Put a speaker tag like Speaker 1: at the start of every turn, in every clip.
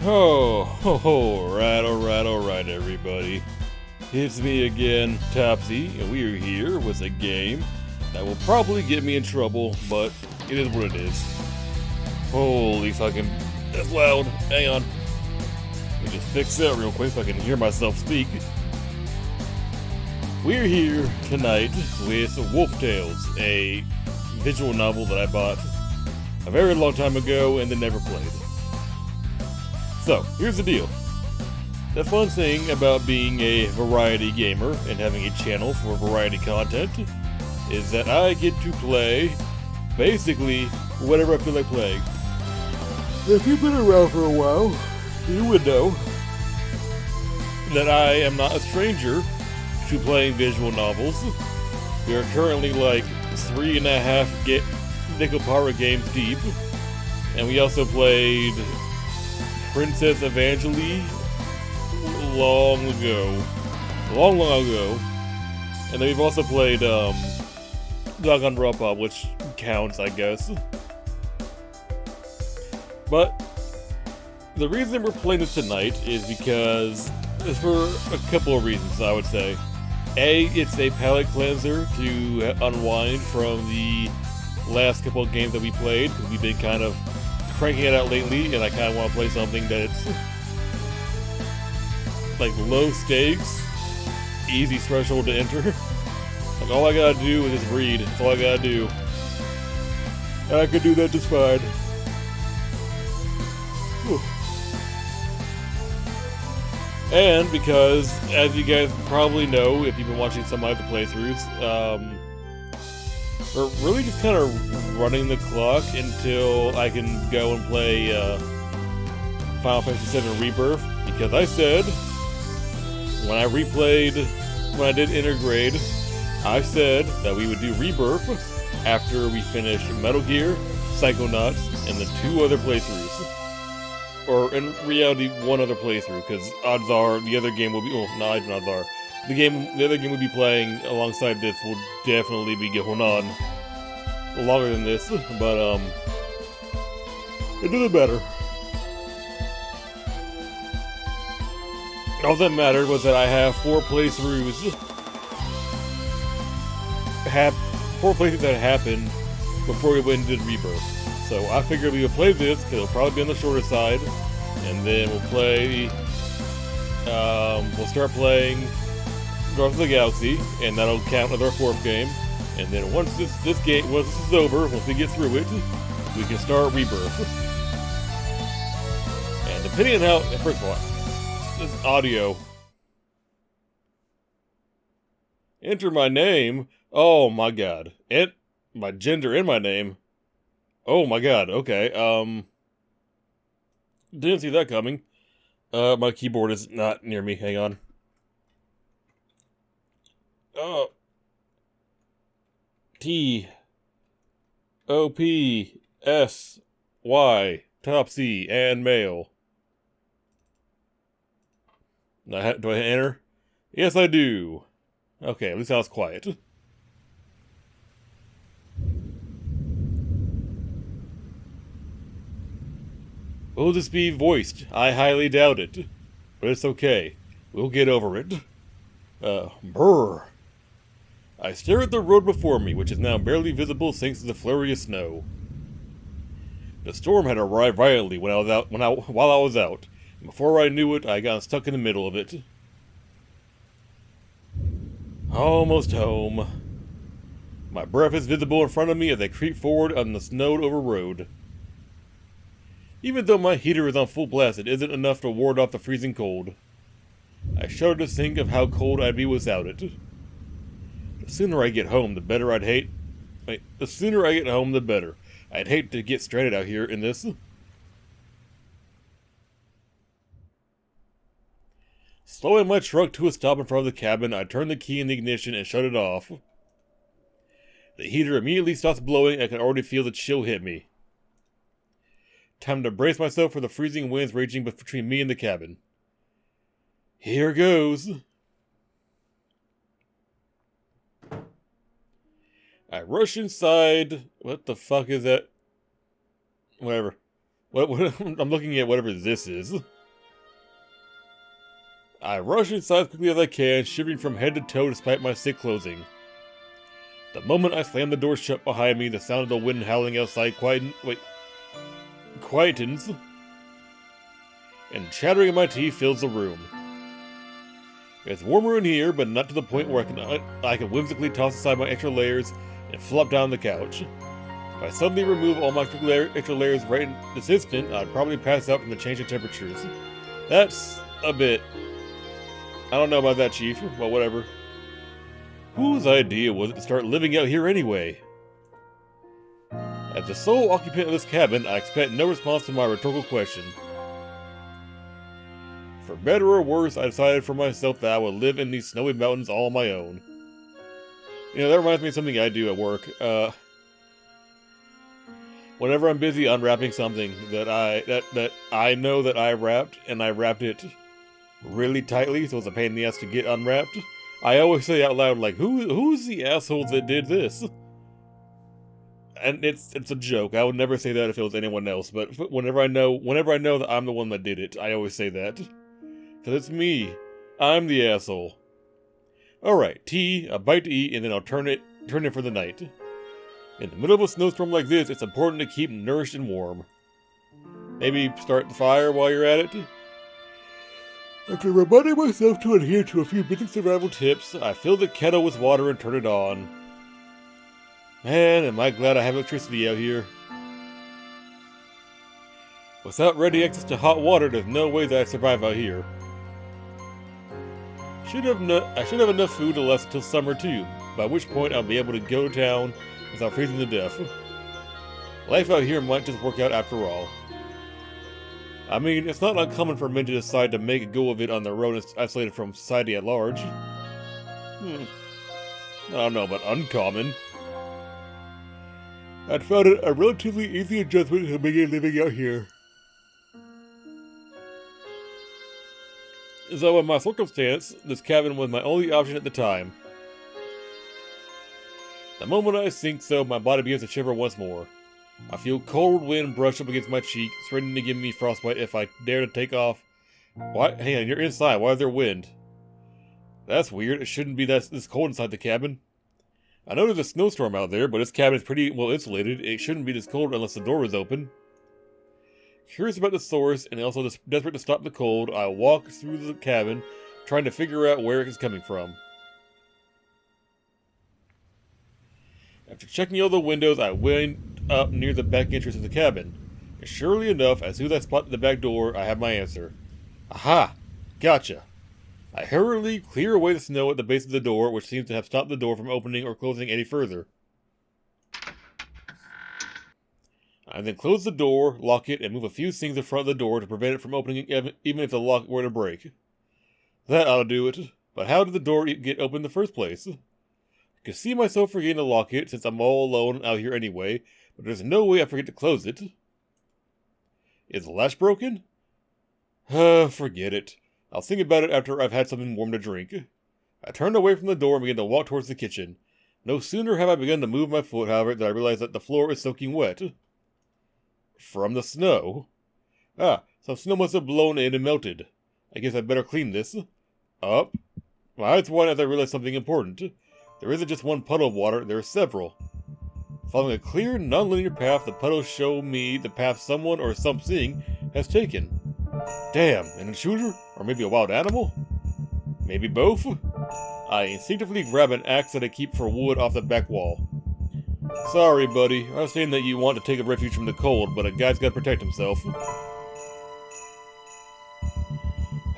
Speaker 1: Alright, everybody. It's me again, Topsy, and we are here with a game that will probably get me in trouble, but it is what it is. Holy fucking... that's loud. Hang on. Let me just fix that real quick so I can hear myself speak. We're here tonight with Wolf Tales, a visual novel that I bought a very long time ago and then never played. So, here's the deal. The fun thing about being a variety gamer and having a channel for variety content is that I get to play basically whatever I feel like playing. If you've been around for a while, you would know that I am not a stranger to playing visual novels. We are currently like 3.5 Nickel Power games deep, and we also played Princess Evangeline long ago. And then we've also played Danganronpa, which counts, I guess. But the reason we're playing this tonight is because it's for a couple of reasons, I would say. A, it's a palate cleanser to unwind from the last couple of games that we played. We've been kind of cranking it out lately, and I kind of want to play something that's like low stakes, easy threshold to enter. Like all I gotta do is just read. That's all I gotta do. And I could do that just fine. Whew. And because, as you guys probably know, if you've been watching some of the playthroughs, we're really just kind of running the clock until I can go and play Final Fantasy VII Rebirth, because I said, when I did Intergrade, I said that we would do Rebirth after we finish Metal Gear, Psychonauts, and the 2 other playthroughs. Or, in reality, 1 other playthrough, because odds are the other game will be, well, not even odds are, the other game we'll be playing alongside this will definitely be going on longer than this, but, it doesn't matter. All that mattered was that I have 4 playthroughs. 4 playthroughs that happened before we went and did Rebirth. So I figured we would play this, because it'll probably be on the shorter side, and then we'll start playing Guardians of the Galaxy, and that'll count as our 4th game. And then once this is over, once we get through it, we can start Rebirth. And depending on how, first of all, this audio. Enter my name. Oh my god. And my gender in my name. Oh my god, okay. Didn't see that coming. My keyboard is not near me. Hang on. T-O-P-S-Y. Topsy and male. Do I hit enter? Yes, I do. Okay, at least I was quiet. Will this be voiced? I highly doubt it. But it's okay. We'll get over it. Brr. I stare at the road before me, which is now barely visible thanks to the flurry of snow. The storm had arrived violently while I was out. Before I knew it, I got stuck in the middle of it. Almost home. My breath is visible in front of me as I creep forward on the snowed-over road. Even though my heater is on full blast, it isn't enough to ward off the freezing cold. I shudder to think of how cold I'd be without it. The sooner I get home, the better the sooner I get home, the better. I'd hate to get stranded out here in this. Slowing my truck to a stop in front of the cabin, I turn the key in the ignition and shut it off. The heater immediately stops blowing. I can already feel the chill hit me. Time to brace myself for the freezing winds raging between me and the cabin. Here goes. I rush inside. What the fuck is that? Whatever. I'm looking at whatever this is. I rush inside as quickly as I can, shivering from head to toe despite my thick clothing. The moment I slam the door shut behind me, the sound of the wind howling outside quietens, and chattering in my teeth fills the room. It's warmer in here, but not to the point where I can whimsically toss aside my extra layers and flop down the couch. If I suddenly remove all my extra layers right in this instant, I'd probably pass out from the change in temperatures. That's a bit... I don't know about that, Chief. Well, whatever. Whose idea was it to start living out here anyway? As the sole occupant of this cabin, I expect no response to my rhetorical question. For better or worse, I decided for myself that I would live in these snowy mountains all on my own. You know, that reminds me of something I do at work. Whenever I'm busy unwrapping something that I know that I wrapped, and I wrapped it really tightly, so it's a pain in the ass to get unwrapped, I always say out loud, like, who's the asshole that did this? And it's a joke. I would never say that if it was anyone else, but whenever I know that I'm the one that did it, I always say that. Because it's me. I'm the asshole. Alright, tea, a bite to eat, and then I'll turn it for the night. In the middle of a snowstorm like this, it's important to keep nourished and warm. Maybe start the fire while you're at it. After reminding myself to adhere to a few basic survival tips, I fill the kettle with water and turn it on. Man, am I glad I have electricity out here. Without ready access to hot water, there's no way that I'd survive out here. I should have enough food to last until summer too, by which point I'll be able to go to town without freezing to death. Life out here might just work out after all. I mean, it's not uncommon for men to decide to make a go of it on their own and isolated from society at large. I don't know, but uncommon. I'd found it a relatively easy adjustment to begin living out here. So in my circumstance, this cabin was my only option at the time. The moment I think so, my body begins to shiver once more. I feel cold wind brush up against my cheek, threatening to give me frostbite if I dare to take off. Why? Hang on, you're inside. Why is there wind? That's weird. It shouldn't be this cold inside the cabin. I know there's a snowstorm out there, but this cabin is pretty well insulated. It shouldn't be this cold unless the door was open. Curious about the source, and also desperate to stop the cold, I walk through the cabin, trying to figure out where it is coming from. After checking all the windows, I went up near the back entrance of the cabin. And surely enough, as soon as I spot the back door, I have my answer. Aha! Gotcha! I hurriedly clear away the snow at the base of the door, which seems to have stopped the door from opening or closing any further. I then close the door, lock it, and move a few things in front of the door to prevent it from opening even if the lock were to break. That ought to do it, but how did the door get open in the first place? I can see myself forgetting to lock it since I'm all alone out here anyway, but there's no way I forget to close it. Is the latch broken? Forget it. I'll think about it after I've had something warm to drink. I turned away from the door and began to walk towards the kitchen. No sooner have I begun to move my foot, however, than I realized that the floor is soaking wet. From the snow. Some snow must have blown in and melted. I guess I'd better clean this. Up. My eyes widen as I realize something important. There isn't just one puddle of water, there are several. Following a clear, non-linear path, the puddles show me the path someone or something has taken. Damn, an intruder? Or maybe a wild animal? Maybe both? I instinctively grab an axe that I keep for wood off the back wall. Sorry, buddy. I was saying that you want to take a refuge from the cold, but a guy's gotta protect himself.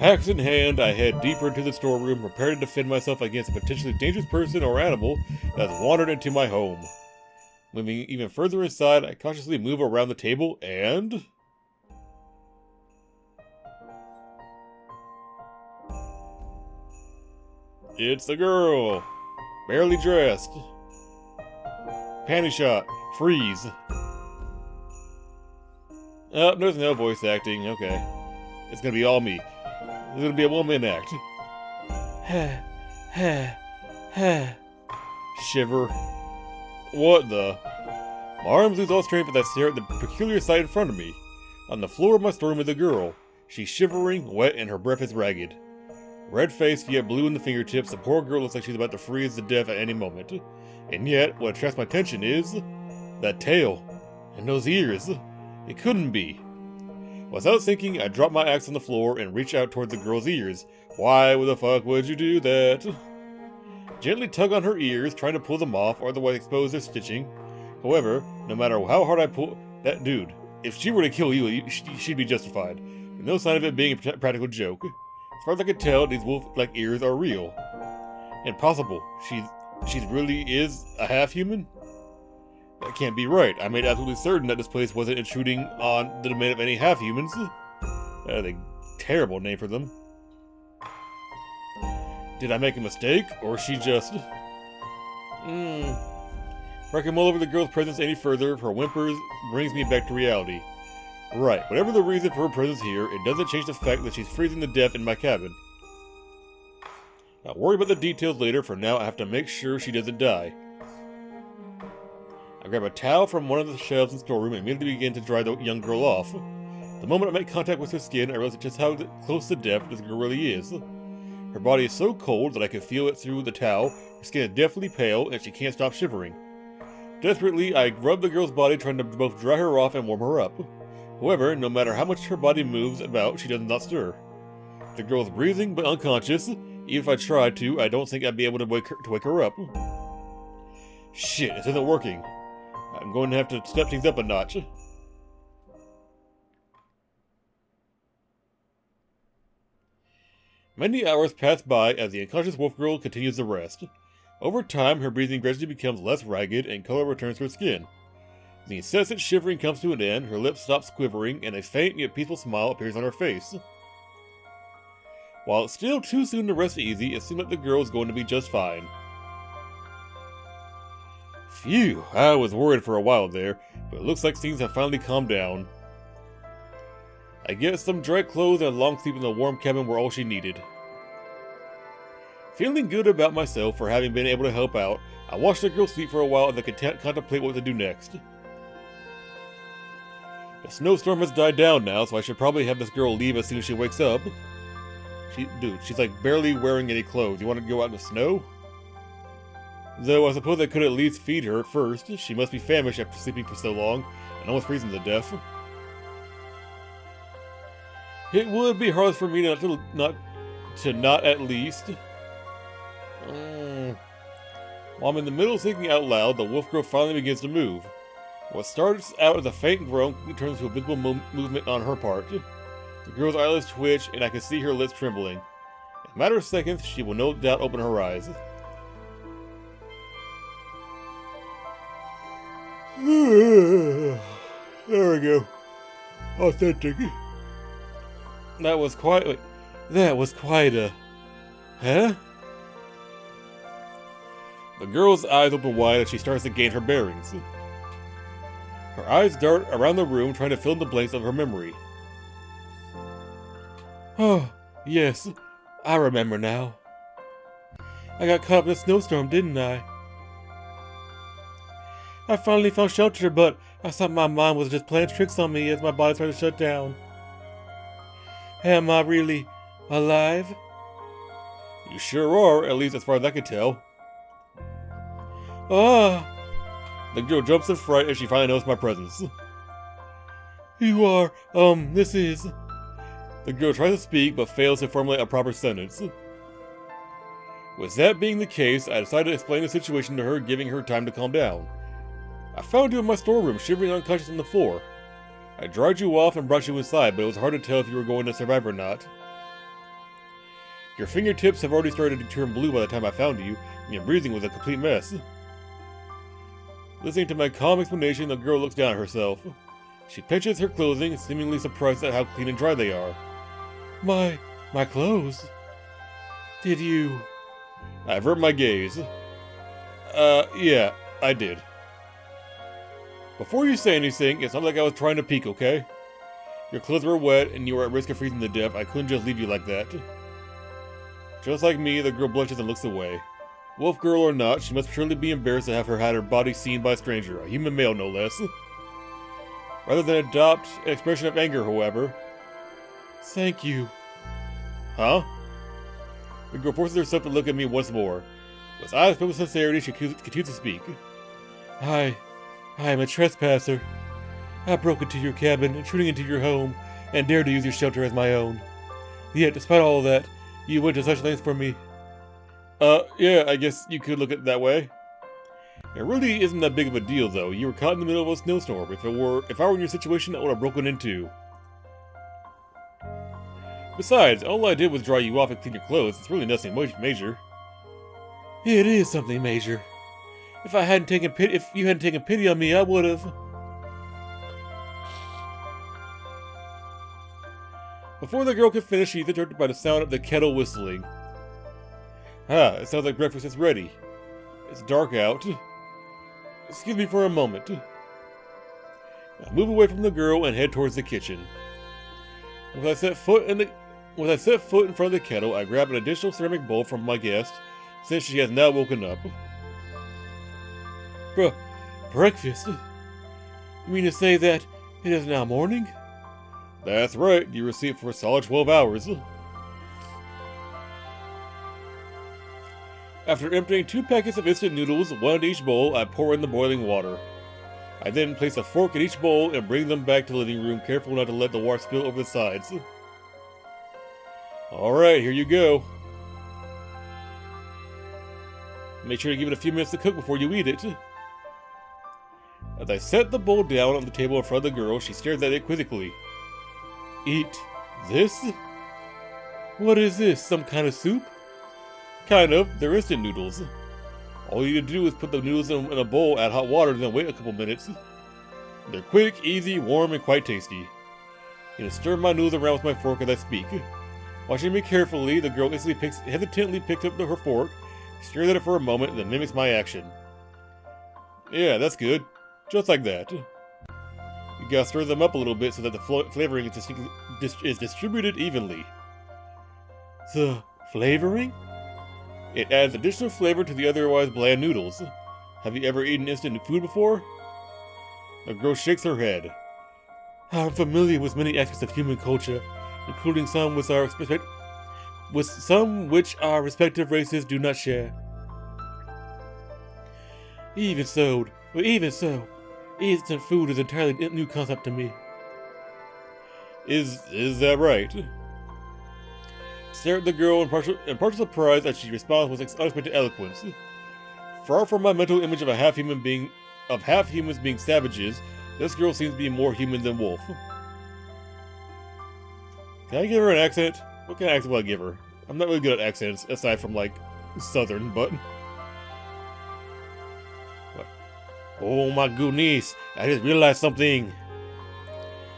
Speaker 1: Axe in hand, I head deeper into the storeroom, prepared to defend myself against a potentially dangerous person or animal that has wandered into my home. Moving even further inside, I cautiously move around the table and... It's the girl! Barely dressed. Panty shot. Freeze. Oh, there's no voice acting. Okay. It's gonna be all me. It's gonna be a one-man act. Shiver. What the? My arms lose all strength as I stare at the peculiar sight in front of me. On the floor of my storeroom is a girl. She's shivering, wet, and her breath is ragged. Red-faced yet blue in the fingertips, the poor girl looks like she's about to freeze to death at any moment. And yet, what attracts my attention is that tail and those ears. It couldn't be. Without thinking, I drop my axe on the floor and reach out towards the girl's ears. Why the fuck would you do that? Gently tug on her ears, trying to pull them off, or otherwise expose their stitching. However, no matter how hard I pull, that dude, if she were to kill you, she'd be justified. With no sign of it being a practical joke. As far as I can tell, these wolf-like ears are real. Impossible. She really is a half-human? That can't be right. I made absolutely certain that this place wasn't intruding on the domain of any half-humans. That is a terrible name for them. Did I make a mistake, or she just... If I can mull over the girl's presence any further, her whimpers brings me back to reality. Right, whatever the reason for her presence here, it doesn't change the fact that she's freezing to death in my cabin. I'll worry about the details later. For now, I have to make sure she doesn't die. I grab a towel from one of the shelves in the storeroom and immediately begin to dry the young girl off. The moment I make contact with her skin, I realize just how close to death this girl really is. Her body is so cold that I can feel it through the towel. Her skin is deathly pale, and she can't stop shivering. Desperately, I rub the girl's body, trying to both dry her off and warm her up. However, no matter how much her body moves about, she does not stir. The girl is breathing but unconscious. Even if I tried to, I don't think I'd be able to wake her up. Shit, this isn't working. I'm going to have to step things up a notch. Many hours pass by as the unconscious wolf girl continues to rest. Over time, her breathing gradually becomes less ragged and color returns to her skin. The incessant shivering comes to an end, her lips stop quivering, and a faint yet peaceful smile appears on her face. While it's still too soon to rest easy, it seems like the girl is going to be just fine. Phew, I was worried for a while there, but it looks like things have finally calmed down. I guess some dry clothes and a long sleep in the warm cabin were all she needed. Feeling good about myself for having been able to help out, I watched the girl sleep for a while and then contemplate what to do next. The snowstorm has died down now, so I should probably have this girl leave as soon as she wakes up. Dude, she's like barely wearing any clothes. You want to go out in the snow? Though I suppose I could at least feed her first. She must be famished after sleeping for so long and almost freezing to death. It would be hard for me not at least. While I'm in the middle of thinking out loud, the wolf girl finally begins to move. What starts out as a faint groan turns to a visible movement on her part. The girl's eyelids twitch, and I can see her lips trembling. In a matter of seconds, she will no doubt open her eyes. There we go. Authentic. That was quite a... Huh? The girl's eyes open wide as she starts to gain her bearings. Her eyes dart around the room, trying to fill in the blanks of her memory. Oh, yes, I remember now. I got caught up in a snowstorm, didn't I? I finally found shelter, but I thought my mind was just playing tricks on me as my body started to shut down. Am I really alive? You sure are, at least as far as I can tell. Ah! The girl jumps in fright as she finally notices my presence. You are, this is... The girl tries to speak, but fails to formulate a proper sentence. With that being the case, I decided to explain the situation to her, giving her time to calm down. I found you in my storeroom, shivering unconscious on the floor. I dried you off and brought you inside, but it was hard to tell if you were going to survive or not. Your fingertips have already started to turn blue by the time I found you, and your breathing was a complete mess. Listening to my calm explanation, the girl looks down at herself. She pinches her clothing, seemingly surprised at how clean and dry they are. My clothes? Did you... I avert my gaze. Yeah, I did. Before you say anything, it's not like I was trying to peek, okay? Your clothes were wet, and you were at risk of freezing to death. I couldn't just leave you like that. Just like me, the girl blushes and looks away. Wolf girl or not, she must surely be embarrassed to have had her body seen by a stranger, a human male no less. rather than adopt an expression of anger, however.
Speaker 2: Thank you.
Speaker 1: Huh? The girl forces herself to look at me once more. With eyes filled with sincerity, she continues to speak.
Speaker 2: I am a trespasser. I broke into your cabin, intruding into your home, and dared to use your shelter as my own. Yet, despite all that, you went to such lengths for me.
Speaker 1: Yeah, I guess you could look at it that way. It really isn't that big of a deal, though. You were caught in the middle of a snowstorm. If I were in your situation, I would have broken in too. Besides, all I did was dry you off and clean your clothes. It's really nothing major.
Speaker 2: It is something major. If you hadn't taken pity on me, I would have.
Speaker 1: Before the girl could finish, she's interrupted by the sound of the kettle whistling. Ah, it sounds like breakfast is ready. It's dark out. Excuse me for a moment. I move away from the girl and head towards the kitchen. As I set foot in front of the kettle, I grab an additional ceramic bowl from my guest, since she has now woken up.
Speaker 2: Breakfast? You mean to say that it is now morning?
Speaker 1: That's right, you were asleep for a solid 12 hours. After emptying 2 packets of instant noodles, one in each bowl, I pour in the boiling water. I then place a fork in each bowl and bring them back to the living room, careful not to let the water spill over the sides. Alright, here you go. Make sure to give it a few minutes to cook before you eat it. As I set the bowl down on the table in front of the girl, she stares at it quizzically.
Speaker 2: Eat this? What is this, some kind of soup?
Speaker 1: Kind of, they're instant noodles. All you need to do is put the noodles in a bowl, add hot water, then wait a couple minutes. They're quick, easy, warm, and quite tasty. You can stir my noodles around with my fork as I speak. Watching me carefully, the girl hesitantly picks up her fork, stares at it for a moment, and then mimics my action. Yeah, that's good. Just like that. You gotta stir them up a little bit so that the flavoring is distributed evenly.
Speaker 2: The flavoring?
Speaker 1: It adds additional flavor to the otherwise bland noodles. Have you ever eaten instant food before? The girl shakes her head.
Speaker 2: I'm familiar with many aspects of human culture, including some which our respective races do not share. Even so, instant food is entirely a new concept to me.
Speaker 1: Is that right? Stare at the girl in partial surprise as she responds with unexpected eloquence. Far from my mental image of half humans being savages, this girl seems to be more human than wolf. Can I give her an accent? What kind of accent will I give her? I'm not really good at accents, aside from, like, southern, but... What? Oh my goodness, I just realized something.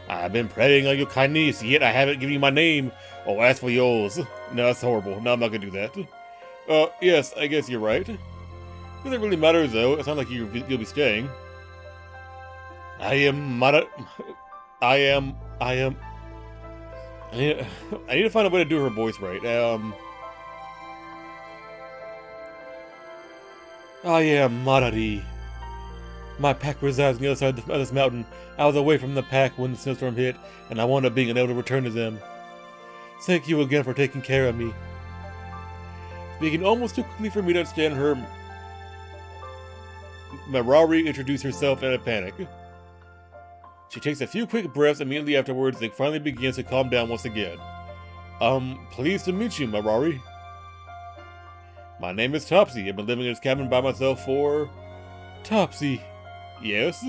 Speaker 1: I've been preying on your kindness, yet I haven't given you my name. Oh, as for yours. No, that's horrible. No, I'm not gonna do that. Yes, I guess you're right. Doesn't really matter, though. It's not like you'll be staying. I need to find a way to do her voice right.
Speaker 2: I am Marari. My pack resides on the other side of this mountain. I was away from the pack when the snowstorm hit, and I wound up being unable to return to them. Thank you again for taking care of me.
Speaker 1: Speaking almost too quickly for me to understand her, Marari introduced herself in a panic. She takes a few quick breaths immediately afterwards, then finally begins to calm down once again. Pleased to meet you, Marari. My name is Topsy. I've been living in this cabin by myself for...
Speaker 2: Topsy.
Speaker 1: Yes?